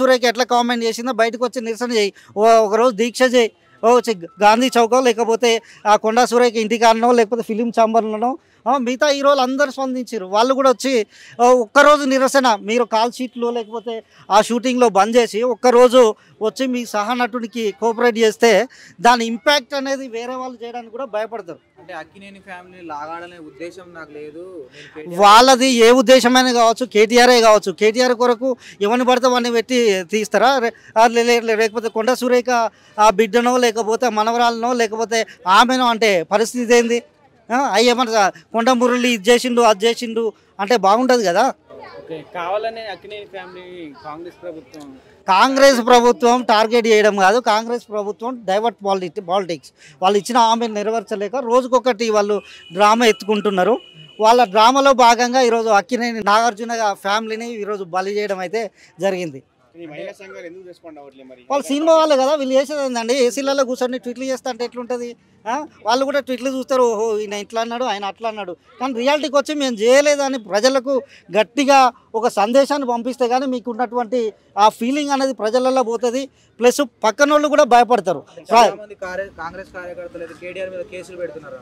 సూర్యకి ఎట్లా కామెంట్ చేసిందో బయటకు వచ్చి నిరసన చేయి, ఒకరోజు దీక్ష చేయి, గాంధీ చౌకో లేకపోతే ఆ కొండా సూర్యకి ఇంటికాడనో లేకపోతే ఫిలిం ఛాంబర్లోనో మిగతా హీరోలు అందరూ స్పందించారు. వాళ్ళు కూడా వచ్చి ఒక్కరోజు నిరసన మీరు కాల్ షీట్లు లేకపోతే ఆ షూటింగ్లో బంద్ చేసి ఒక్కరోజు వచ్చి మీ సహనటుడికి కోఆపరేట్ చేస్తే దాని ఇంపాక్ట్ అనేది వేరే వాళ్ళు చేయడానికి కూడా భయపడతారు. అంటే అక్కినేని ఫ్యామిలీ లాగాడనే ఉద్దేశం నాకు లేదు. వాళ్ళది ఏ ఉద్దేశమైనా కావచ్చు, కేటీఆరే కావచ్చు. కేటీఆర్ కొరకు ఎవరిని పడితే వాడిని పెట్టి తీస్తారా? లేకపోతే కొండ సూర్యక ఆ బిడ్డనో లేకపోతే మనవరాలనో లేకపోతే ఆమెనో అంటే పరిస్థితి ఏంది? అయ్యేమన్నా కొండ మురళి ఇది చేసిండు అది చేసిండు అంటే బాగుంటుంది కదా. కావాలనే అక్కినేని ఫ్యామిలీ కాంగ్రెస్ ప్రభుత్వం టార్గెట్ చేయడం కాదు, కాంగ్రెస్ ప్రభుత్వం డైవర్ట్ పాలిటిక్స్. వాళ్ళు ఇచ్చిన హామీని నెరవేర్చలేక రోజుకొకటి వాళ్ళు డ్రామా ఎత్తుకుంటున్నారు. వాళ్ళ డ్రామాలో భాగంగా ఈరోజు అక్కినేని నాగార్జున ఫ్యామిలీని ఈరోజు బలి చేయడం అయితే జరిగింది. వాళ్ళు సినిమా వాళ్ళే కదా, వీళ్ళు చేసేది ఏంటండి? ఏసీలలో కూర్చొని ట్వీట్లు చేస్తా అంటే ఎట్లుంటుంది? వాళ్ళు కూడా ట్వీట్లు చూస్తారు, ఓహో ఈయన ఇట్లా అన్నాడు ఆయన అట్లా అన్నాడు. కానీ రియాలిటీకి వచ్చి మేము చేయలేదని ప్రజలకు గట్టిగా ఒక సందేశాన్ని పంపిస్తే కానీ మీకు ఉన్నటువంటి ఆ ఫీలింగ్ అనేది ప్రజలలో పోతుంది. ప్లస్ పక్కన వాళ్ళు కూడా భయపడతారు. కాంగ్రెస్ కార్యకర్తలు కేటీఆర్ మీద కేసులు పెడుతున్నారు.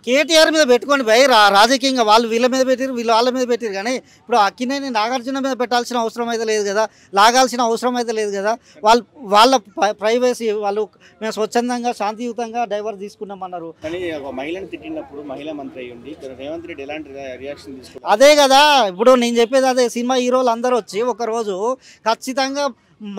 కేటీఆర్ మీద పెట్టుకొని భయ రాజకీయంగా వాళ్ళు వీళ్ళ మీద పెట్టారు, వీళ్ళు వాళ్ళ మీద పెట్టారు. కానీ ఇప్పుడు అక్కినేని నాగార్జున మీద పెట్టాల్సిన అవసరం అయితే లేదు కదా, లాగాల్సిన అవసరం అయితే లేదు కదా. వాళ్ళ ప్రైవసీ వాళ్ళు మేము స్వచ్ఛందంగా శాంతియుతంగా డైవర్స్ తీసుకున్నామన్నారు. మహిళను తిట్టినప్పుడు మహిళా మంత్రి అయ్యింది రేవంత్ రెడ్డి ఎలాంటి రియాక్షన్ తీసుకున్నారు? అదే కదా ఇప్పుడు నేను చెప్పేది. అదే సినిమా హీరోలు అందరూ వచ్చి ఒకరోజు ఖచ్చితంగా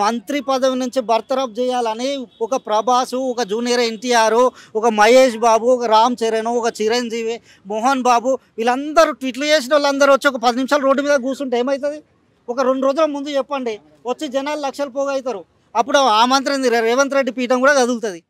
మంత్రి పదవి నుంచి బర్తరఫ్ చేయాలని ఒక ప్రభాసు, ఒక జూనియర్ ఎన్టీఆర్, ఒక మహేష్ బాబు, ఒక రామ్ చరణ్, ఒక చిరంజీవి, మోహన్ బాబు వీళ్ళందరూ ట్వీట్లు చేసిన వాళ్ళందరూ వచ్చి ఒక 10 నిమిషాలు రోడ్డు మీద కూర్చుంటే ఏమవుతుంది? ఒక 2 రోజుల ముందు చెప్పండి, వచ్చి జనాలు లక్షలు పోగవుతారు. అప్పుడు ఆ మంత్రి రేవంత్ రెడ్డి పీఠం కూడా కదులుతుంది.